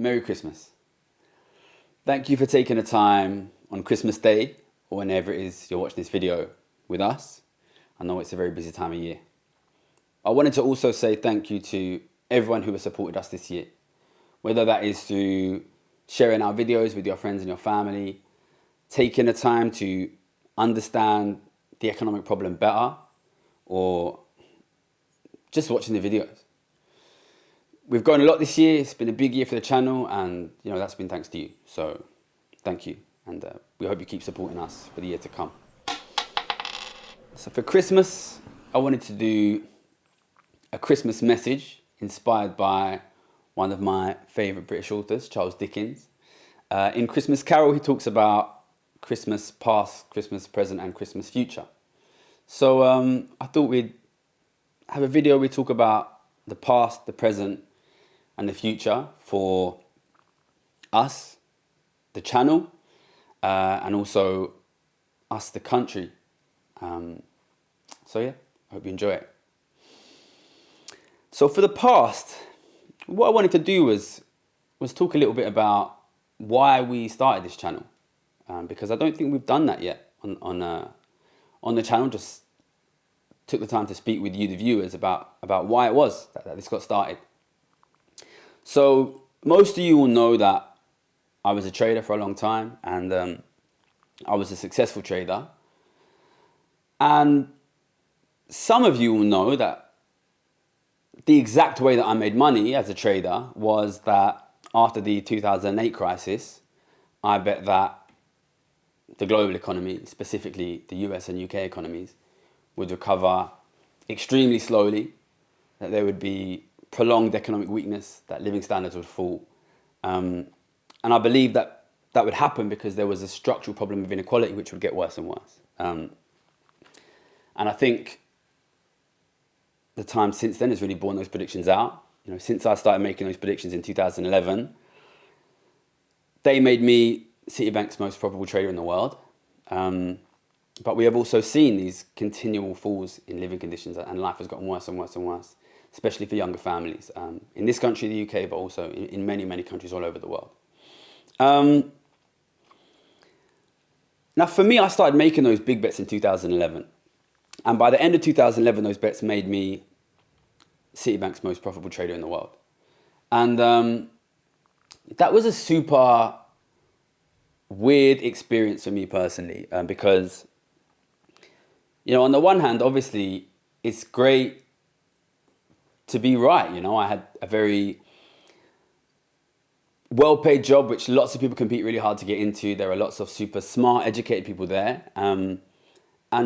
Merry Christmas. Thank you for taking the time on Christmas Day or whenever it is you're watching this video with us. I know it's a very busy time of year. I wanted to also say thank you to everyone who has supported us this year, whether that is through sharing our videos with your friends and your family, taking the time to understand the economic problem better, or just watching the videos. We've grown a lot this year. It's been a big year for the channel, and that's been thanks to you. So thank you, and we hope you keep supporting us for the year to come. So for Christmas, I wanted to do a Christmas message inspired by one of my favourite British authors, Charles Dickens. In Christmas Carol, he talks about Christmas past, Christmas present, and Christmas future. So I thought we'd have a video. We talk about the past, the present, and the future for us, the channel, and also us, the country. So yeah, I hope you enjoy it. So for the past, what I wanted to do was talk a little bit about why we started this channel, because I don't think we've done that yet on the channel. Just took the time to speak with you, the viewers, about why it was that this got started. So most of you will know that I was a trader for a long time, and I was a successful trader. And some of you will know that the exact way that I made money as a trader was that after the 2008 crisis, I bet that the global economy, specifically the US and UK economies, would recover extremely slowly, that there would be prolonged economic weakness, that living standards would fall. And I believe that would happen because there was a structural problem of inequality which would get worse and worse. And I think the time since then has really borne those predictions out. Since I started making those predictions in 2011, they made me Citibank's most profitable trader in the world. But we have also seen these continual falls in living conditions, and life has gotten worse and worse and worse, especially for younger families in this country, the UK, but also in many, many countries all over the world. Now, for me, I started making those big bets in 2011. And by the end of 2011, those bets made me Citibank's most profitable trader in the world. And that was a super weird experience for me personally, because, on the one hand, obviously, it's great to be right. I had a very well-paid job, which lots of people compete really hard to get into. There are lots of super smart, educated people there. And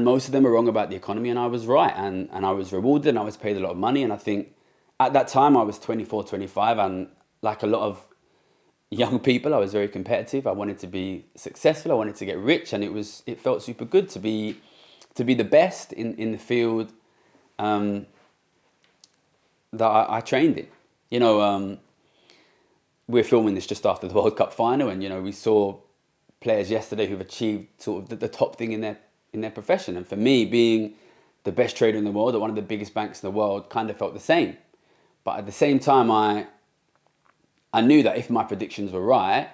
most of them are wrong about the economy, and I was right. And I was rewarded, and I was paid a lot of money. And I think at that time I was 24, 25, and like a lot of young people, I was very competitive. I wanted to be successful. I wanted to get rich, and it felt super good to be the best in the field that I trained in. We're filming this just after the World Cup final, and we saw players yesterday who've achieved sort of the top thing in their profession. And for me, being the best trader in the world at one of the biggest banks in the world kind of felt the same. But at the same time, I knew that if my predictions were right,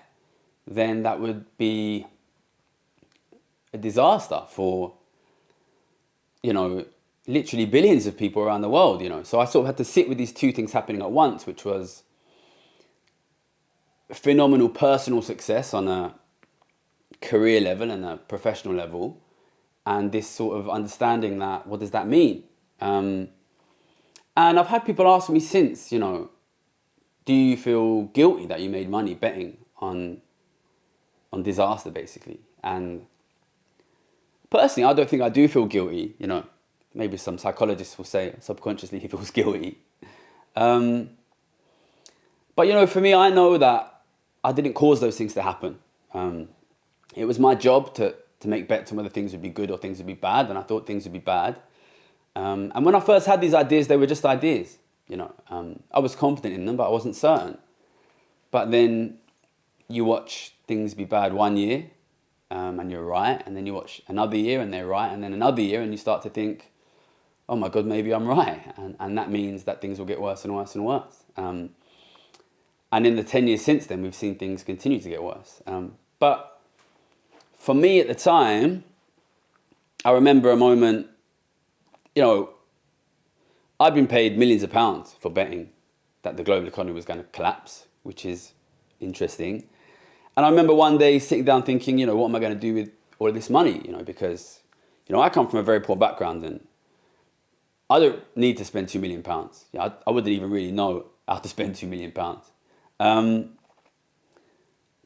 then that would be a disaster for, literally billions of people around the world, So I sort of had to sit with these two things happening at once, which was phenomenal personal success on a career level and a professional level, and this sort of understanding that, what does that mean? And I've had people ask me since, do you feel guilty that you made money betting on disaster, basically? And personally, I don't think I do feel guilty. Maybe some psychologists will say subconsciously he feels guilty. But for me, I know that I didn't cause those things to happen. It was my job to make bets on whether things would be good or things would be bad, and I thought things would be bad. And when I first had these ideas, they were just ideas. I was confident in them, but I wasn't certain. But then you watch things be bad one year, and you're right, and then you watch another year and they're right, and then another year, and you start to think, oh my God, maybe I'm right. And that means that things will get worse and worse and worse. And in the 10 years since then, we've seen things continue to get worse. But for me at the time, I remember a moment, you know, I'd been paid millions of pounds for betting that the global economy was going to collapse, which is interesting. And I remember one day sitting down thinking, you know, what am I going to do with all of this money? You know, because, you know, I come from a very poor background and I don't need to spend £2 million. Yeah, I wouldn't even really know how to spend £2 million. But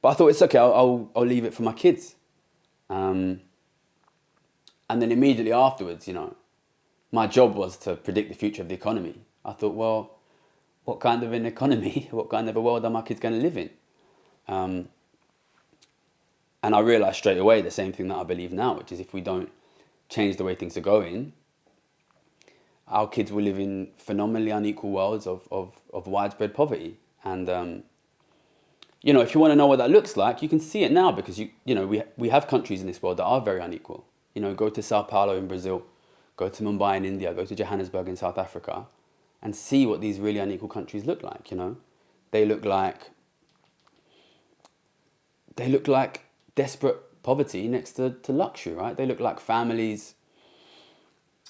I thought it's okay, I'll leave it for my kids. And then immediately afterwards, you know, my job was to predict the future of the economy. I thought, well, what kind of an economy, what kind of a world are my kids going to live in? And I realised straight away the same thing that I believe now, which is if we don't change the way things are going, our kids will live in phenomenally unequal worlds of widespread poverty. And, you know, if you want to know what that looks like, you can see it now because, you know, we have countries in this world that are very unequal. You know, go to Sao Paulo in Brazil, go to Mumbai in India, go to Johannesburg in South Africa and see what these really unequal countries look like, you know. They look like desperate poverty next to luxury, right? They look like families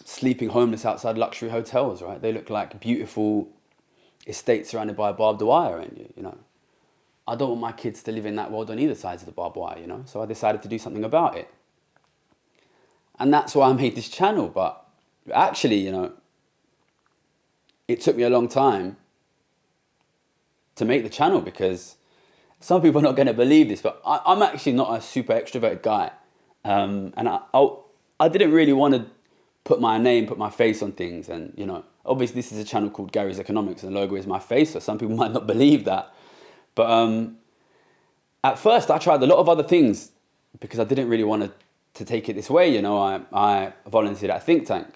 sleeping homeless outside luxury hotels, right? They look like beautiful estates surrounded by barbed wire, and you know, I don't want my kids to live in that world on either sides of the barbed wire, you know. So I decided to do something about it, and that's why I made this channel. But actually, you know, it took me a long time to make the channel because some people are not going to believe this, but I'm actually not a super extroverted guy, and I didn't really want to put my name, put my face on things. And, you know, obviously this is a channel called Gary's Economics and the logo is my face, so some people might not believe that. But at first I tried a lot of other things because I didn't really want to take it this way. You know, I volunteered at a think tank.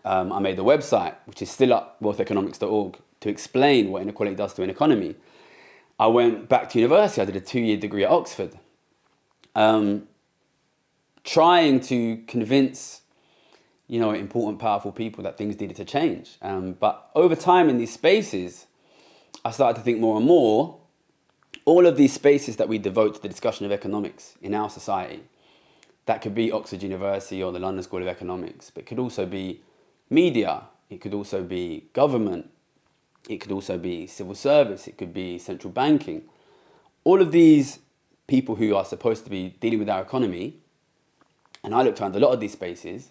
I made the website, which is still up, wealtheconomics.org, to explain what inequality does to an economy. I went back to university. I did a 2-year degree at Oxford, trying to convince, you know, important, powerful people that things needed to change. But over time in these spaces, I started to think more and more, all of these spaces that we devote to the discussion of economics in our society, that could be Oxford University or the London School of Economics, but it could also be media, it could also be government, it could also be civil service, it could be central banking. All of these people who are supposed to be dealing with our economy, and I looked around a lot of these spaces,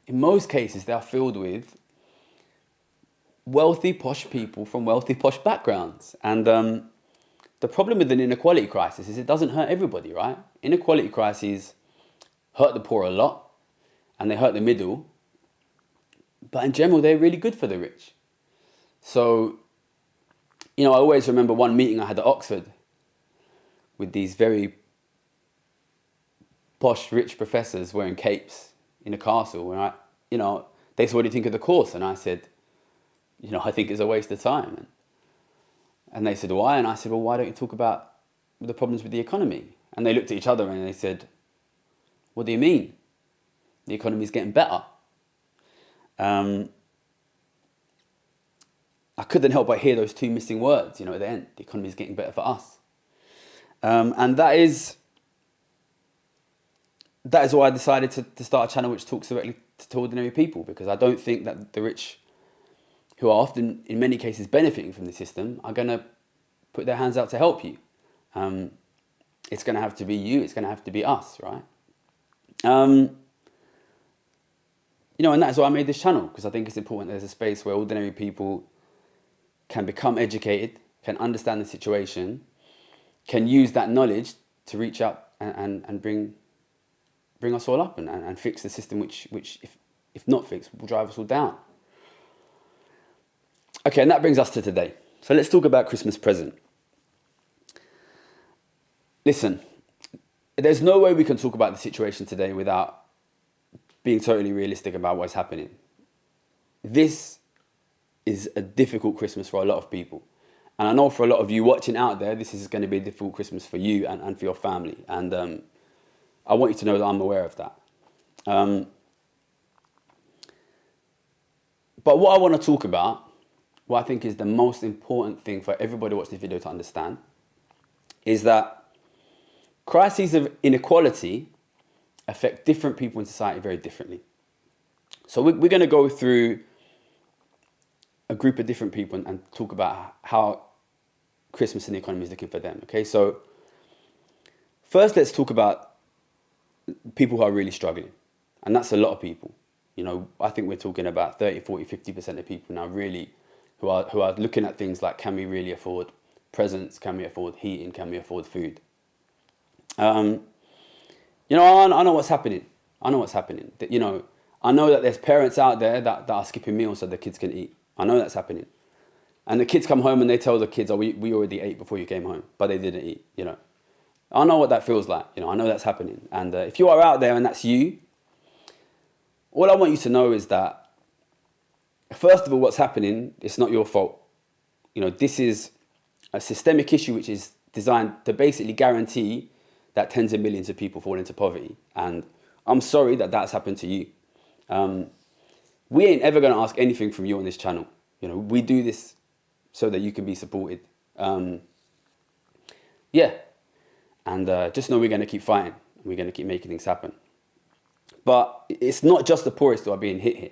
in most cases they are filled with wealthy, posh people from wealthy, posh backgrounds. And the problem with an inequality crisis is it doesn't hurt everybody, right? Inequality crises hurt the poor a lot, and they hurt the middle, but in general they're really good for the rich. So, you know, I always remember one meeting I had at Oxford with these very posh, rich professors wearing capes in a castle where they said, what do you think of the course? And I said, you know, I think it's a waste of time. And they said, why? And I said, well, why don't you talk about the problems with the economy? And they looked at each other and they said, what do you mean? The economy's getting better. I couldn't help but hear those two missing words, you know, at the end. The economy is getting better for us. And that is why I decided to start a channel which talks directly to ordinary people, because I don't think that the rich, who are often, in many cases, benefiting from the system, are going to put their hands out to help you. It's going to have to be you. It's going to have to be us, right? You know, and that's why I made this channel, because I think it's important there's a space where ordinary people can become educated, can understand the situation, can use that knowledge to reach out and bring us all up and fix the system which if not fixed, will drive us all down. Okay, and that brings us to today. So let's talk about Christmas present. Listen, there's no way we can talk about the situation today without being totally realistic about what's happening. This is a difficult Christmas for a lot of people. And I know for a lot of you watching out there, this is going to be a difficult Christmas for you and for your family. And I want you to know that I'm aware of that. But what I want to talk about, what I think is the most important thing for everybody watching this video to understand is that crises of inequality affect different people in society very differently. So we're going to go through a group of different people and talk about how Christmas and the economy is looking for them. Okay, so first let's talk about people who are really struggling. And that's a lot of people. You know, I think we're talking about 30, 40, 50% of people now really who are looking at things like, can we really afford presents? Can we afford heating? Can we afford food? You know, I know what's happening. I know what's happening. You know, I know that there's parents out there that are skipping meals so the kids can eat. I know that's happening. And the kids come home and they tell the kids, oh, we already ate before you came home, but they didn't eat, you know. I know what that feels like. You know, I know that's happening. And if you are out there and that's you, all I want you to know is that, first of all, what's happening, it's not your fault. You know, this is a systemic issue which is designed to basically guarantee that tens of millions of people fall into poverty. And I'm sorry that that's happened to you. We ain't ever going to ask anything from you on this channel. You know, we do this so that you can be supported. Yeah. And just know we're going to keep fighting. We're going to keep making things happen. But it's not just the poorest who are being hit here.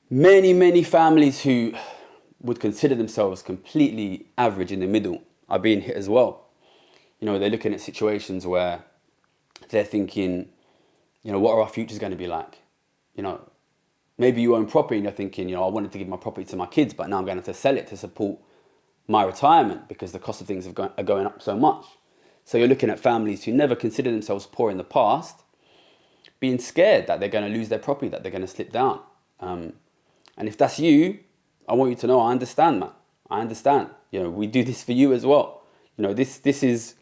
Many, many families who would consider themselves completely average in the middle are being hit as well. You know, they're looking at situations where they're thinking, you know, what are our futures going to be like? You know, maybe you own property and you're thinking, you know, I wanted to give my property to my kids, but now I'm going to have to sell it to support my retirement because the cost of things are going up so much. So you're looking at families who never considered themselves poor in the past, being scared that they're going to lose their property, that they're going to slip down. And if that's you, I want you to know, I understand, man. I understand. You know, we do this for you as well. You know, this is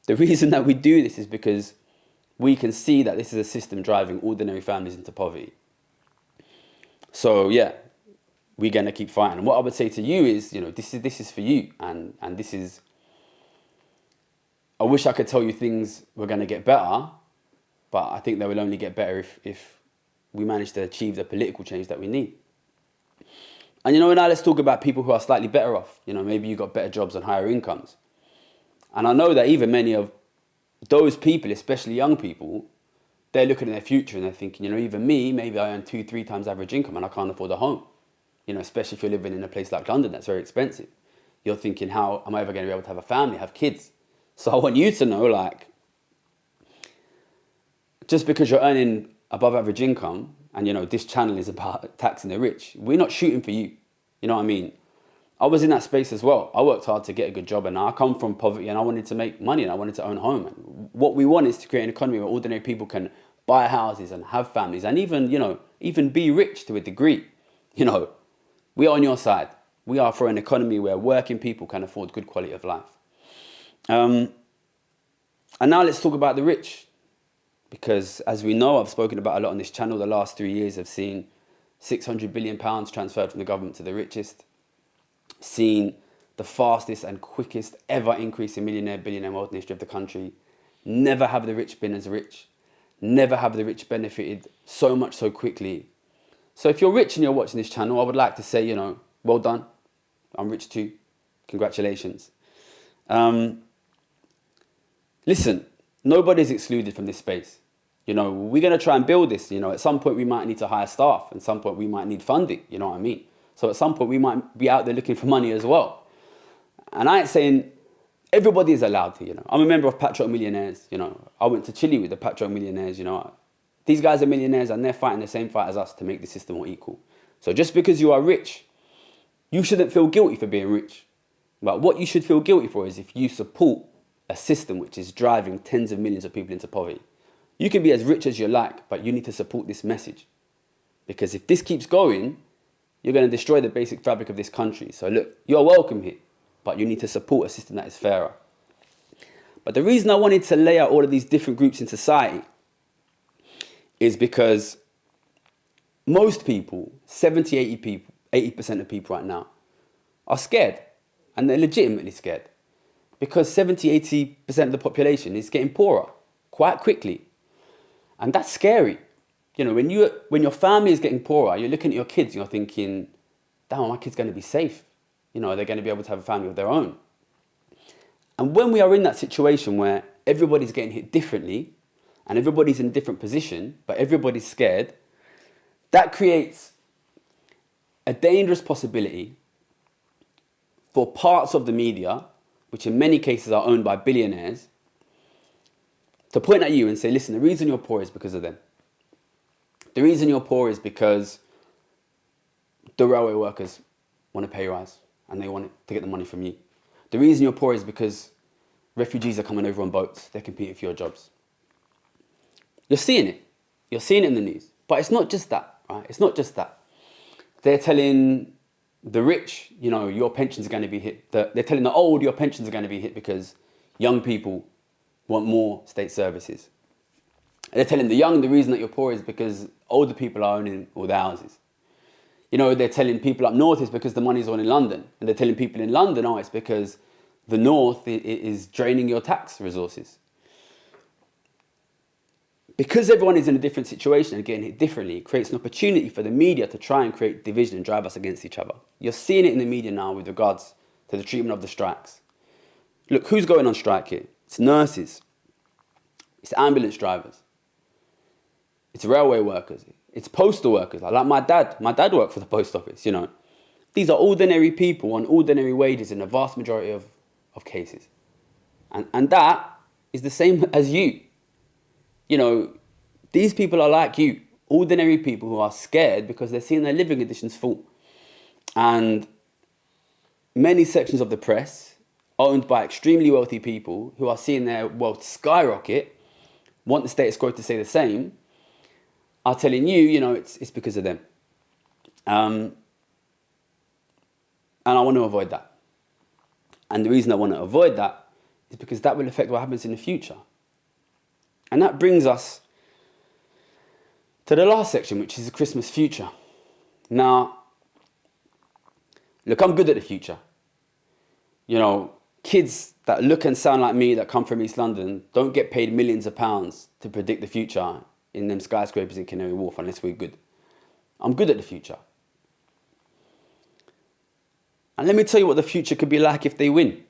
the reason that we do this is because we can see that this is a system driving ordinary families into poverty. So yeah, we're going to keep fighting. And what I would say to you is, you know, this is for you. And this is, I wish I could tell you things were going to get better, but I think they will only get better if we manage to achieve the political change that we need. And you know, now let's talk about people who are slightly better off. You know, maybe you got better jobs and higher incomes. And I know that even many of those people, especially young people, they're looking at their future and they're thinking, you know, even me, maybe I earn 2-3 times average income and I can't afford a home. You know, especially if you're living in a place like London, that's very expensive. You're thinking, how am I ever going to be able to have a family, have kids? So I want you to know, like, just because you're earning above average income, and you know, this channel is about taxing the rich, we're not shooting for you. You know what I mean? I was in that space as well. I worked hard to get a good job and I come from poverty and I wanted to make money and I wanted to own a home. And what we want is to create an economy where ordinary people can buy houses and have families and even, you know, even be rich to a degree. You know, we are on your side. We are for an economy where working people can afford good quality of life. And now let's talk about the rich. Because as we know, I've spoken about a lot on this channel, the last 3 years have seen £600 billion transferred from the government to the richest, seen the fastest and quickest ever increase in millionaire, billionaire wealth in the history of the country. Never have the rich been as rich. Never have the rich benefited so much so quickly. So if you're rich and you're watching this channel, I would like to say, you know, well done. I'm rich too. Congratulations. Listen, nobody's excluded from this space. You know, we're going to try and build this. You know, at some point we might need to hire staff. At some point we might need funding. You know what I mean? So at some point we might be out there looking for money as well. And I ain't saying everybody is allowed to, you know. I'm a member of Patriot Millionaires, you know. I went to Chile with the Patriot Millionaires, you know. These guys are millionaires and they're fighting the same fight as us to make the system more equal. So just because you are rich, you shouldn't feel guilty for being rich. But what you should feel guilty for is if you support a system which is driving tens of millions of people into poverty. You can be as rich as you like, but you need to support this message. Because if this keeps going, you're going to destroy the basic fabric of this country. So look, you're welcome here, but you need to support a system that is fairer. But the reason I wanted to lay out all of these different groups in society is because most people, 70, 80 people, 80% of people right now are scared, and they're legitimately scared. Because 70, 80% of the population is getting poorer quite quickly. And that's scary. You know, when your family is getting poorer, you're looking at your kids and you're thinking, damn, my kid's going to be safe. You know, they're going to be able to have a family of their own. And when we are in that situation where everybody's getting hit differently and everybody's in a different position, but everybody's scared, that creates a dangerous possibility for parts of the media, which in many cases are owned by billionaires, to point at you and say, listen, the reason you're poor is because of them. The reason you're poor is because the railway workers want a pay rise and they want to get the money from you. The reason you're poor is because refugees are coming over on boats. They're competing for your jobs. You're seeing it. You're seeing it in the news. But it's not just that, right? It's not just that. They're telling the rich, you know, your pensions are going to be hit. They're telling the old, your pensions are going to be hit because young people want more state services. They're telling the young the reason that you're poor is because older people are owning all the houses. You know, they're telling people up north it's because the money's all in London. And they're telling people in London, oh, it's because the north is draining your tax resources. Because everyone is in a different situation and getting hit differently, it creates an opportunity for the media to try and create division and drive us against each other. You're seeing it in the media now with regards to the treatment of the strikes. Look, who's going on strike here? It's nurses. It's ambulance drivers. It's railway workers. It's postal workers. Like my dad. My dad worked for the post office, you know. These are ordinary people on ordinary wages in the vast majority of cases. And that is the same as you. You know, these people are like you. Ordinary people who are scared because they're seeing their living conditions fall. And many sections of the press, owned by extremely wealthy people who are seeing their wealth skyrocket, want the status quo to stay the same, are telling you, you know, it's because of them. And I want to avoid that. And the reason I want to avoid that is because that will affect what happens in the future. And that brings us to the last section, which is the Christmas future. Now, look, I'm good at the future. You know, kids that look and sound like me that come from East London don't get paid millions of pounds to predict the future in them skyscrapers in Canary Wharf unless we're good. I'm good at the future. And let me tell you what the future could be like if they win.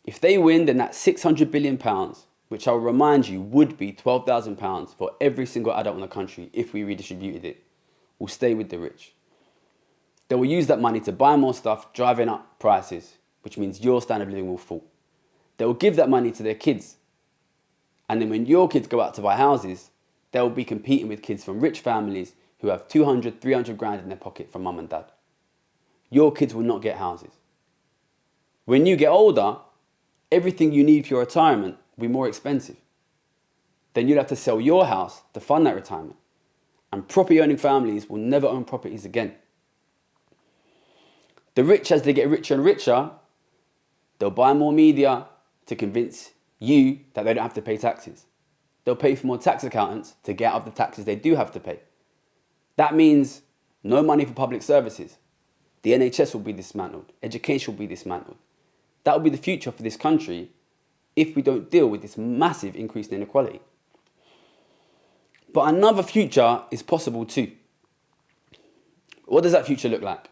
If they win, then that's £600 billion, which I'll remind you would be £12,000 for every single adult in the country if we redistributed it, will stay with the rich. They will use that money to buy more stuff, driving up prices, which means your standard of living will fall. They will give that money to their kids. And then when your kids go out to buy houses, they'll be competing with kids from rich families who have 200, 300 grand in their pocket from mum and dad. Your kids will not get houses. When you get older, everything you need for your retirement will be more expensive. Then you'll have to sell your house to fund that retirement. And property owning families will never own properties again. The rich, as they get richer and richer, they'll buy more media to convince you that they don't have to pay taxes. They'll pay for more tax accountants to get out of the taxes they do have to pay. That means no money for public services. The NHS will be dismantled. Education will be dismantled. That will be the future for this country if we don't deal with this massive increase in inequality. But another future is possible too. What does that future look like?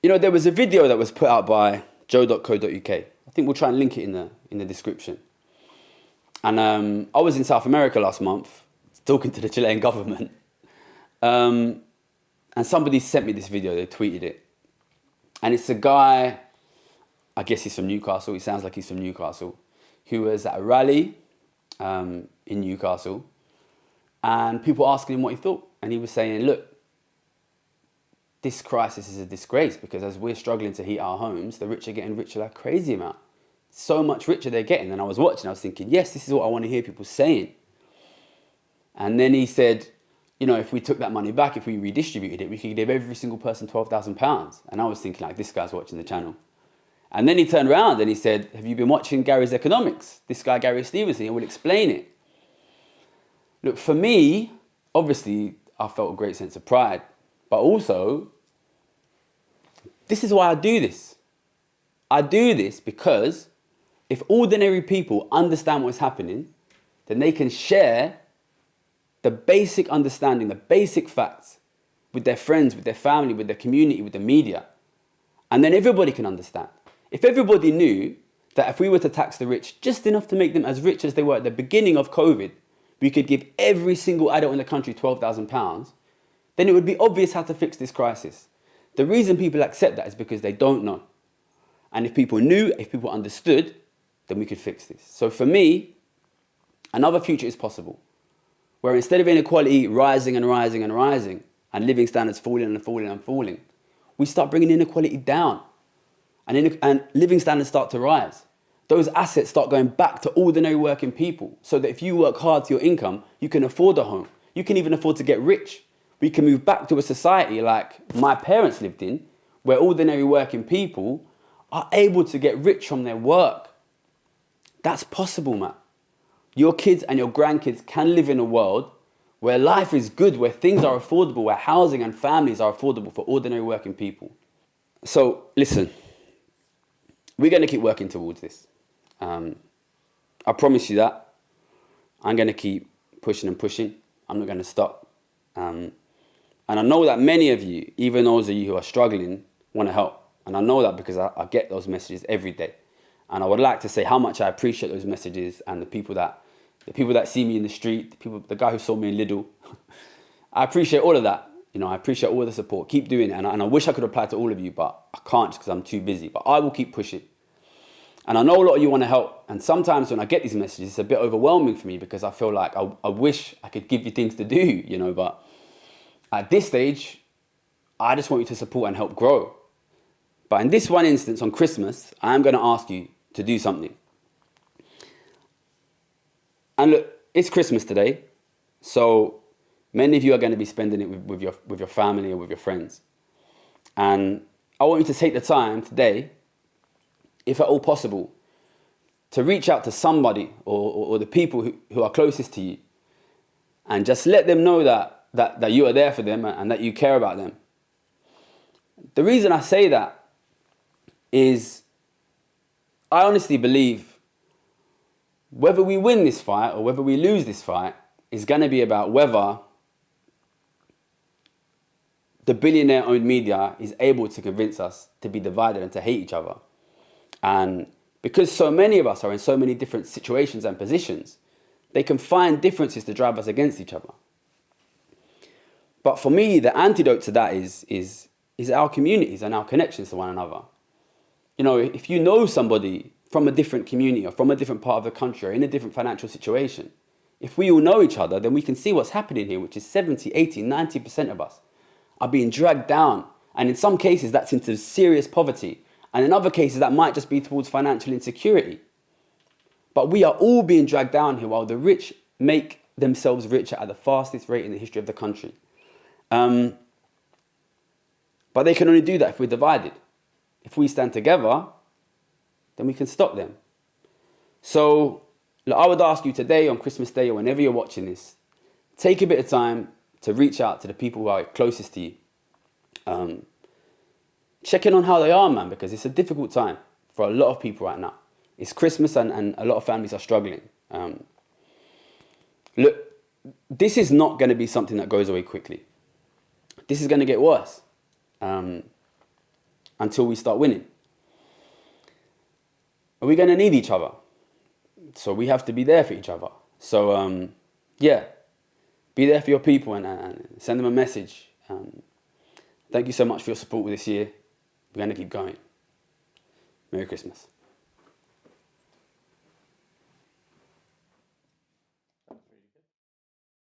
You know, there was a video that was put out by joe.co.uk. I think we'll try and link it in the description. And I was in South America last month talking to the Chilean government. And somebody sent me this video, they tweeted it. And it's a guy, I guess he's from Newcastle, he sounds like he's from Newcastle, who was at a rally in Newcastle. And people asking him what he thought. And he was saying, look, this crisis is a disgrace because as we're struggling to heat our homes, the rich are getting richer like a crazy amount. So much richer they're getting. And I was watching, I was thinking, yes, this is what I want to hear people saying. And then he said, you know, if we took that money back, if we redistributed it, we could give every single person £12,000. And I was thinking, like, this guy's watching the channel. And then he turned around and he said, have you been watching Gary's Economics? This guy, Gary Stevenson, he will explain it. Look, for me, obviously, I felt a great sense of pride. But also, this is why I do this. I do this because if ordinary people understand what's happening, then they can share the basic understanding, the basic facts with their friends, with their family, with their community, with the media. And then everybody can understand. If everybody knew that if we were to tax the rich just enough to make them as rich as they were at the beginning of COVID, we could give every single adult in the country £12,000, then it would be obvious how to fix this crisis. The reason people accept that is because they don't know. And if people knew, if people understood, then we could fix this. So for me, another future is possible, where instead of inequality rising and rising and rising, and living standards falling and falling and falling, we start bringing inequality down, and living standards start to rise. Those assets start going back to ordinary working people, so that if you work hard to your income, you can afford a home. You can even afford to get rich. We can move back to a society like my parents lived in, where ordinary working people are able to get rich from their work. That's possible, man. Your kids and your grandkids can live in a world where life is good, where things are affordable, where housing and families are affordable for ordinary working people. So listen, we're going to keep working towards this. I promise you that. I'm going to keep pushing and pushing. I'm not going to stop. And I know that many of you, even those of you who are struggling, want to help. And I know that because I get those messages every day. And I would like to say how much I appreciate those messages, and the people that see me in the street, the guy who saw me in Lidl. I appreciate all of that. You know, I appreciate all the support. Keep doing it. And I wish I could reply to all of you, but I can't just because I'm too busy. But I will keep pushing. And I know a lot of you want to help. And sometimes when I get these messages, it's a bit overwhelming for me because I feel like I wish I could give you things to do, you know. But at this stage, I just want you to support and help grow. But in this one instance, on Christmas, I'm going to ask you to do something. And look, it's Christmas today, so many of you are going to be spending it with your family or with your friends. And I want you to take the time today, if at all possible, to reach out to somebody or the people who are closest to you, and just let them know that you are there for them and that you care about them. The reason I say that is I honestly believe whether we win this fight or whether we lose this fight is going to be about whether the billionaire-owned media is able to convince us to be divided and to hate each other. And because so many of us are in so many different situations and positions, they can find differences to drive us against each other. But for me, the antidote to that is our communities and our connections to one another. You know, if you know somebody from a different community or from a different part of the country or in a different financial situation, if we all know each other, then we can see what's happening here, which is 70, 80, 90% of us are being dragged down. And in some cases, that's into serious poverty. And in other cases, that might just be towards financial insecurity. But we are all being dragged down here while the rich make themselves richer at the fastest rate in the history of the country. But they can only do that if we're divided. If we stand together, then we can stop them. So look, I would ask you today on Christmas Day or whenever you're watching this, take a bit of time to reach out to the people who are closest to you. Check in on how they are, man, because it's a difficult time for a lot of people right now. It's Christmas and a lot of families are struggling. Look, this is not going to be something that goes away quickly. This is going to get worse until we start winning. Are we going to need each other? So we have to be there for each other. So, yeah, be there for your people and send them a message. Thank you so much for your support this year. We're going to keep going. Merry Christmas.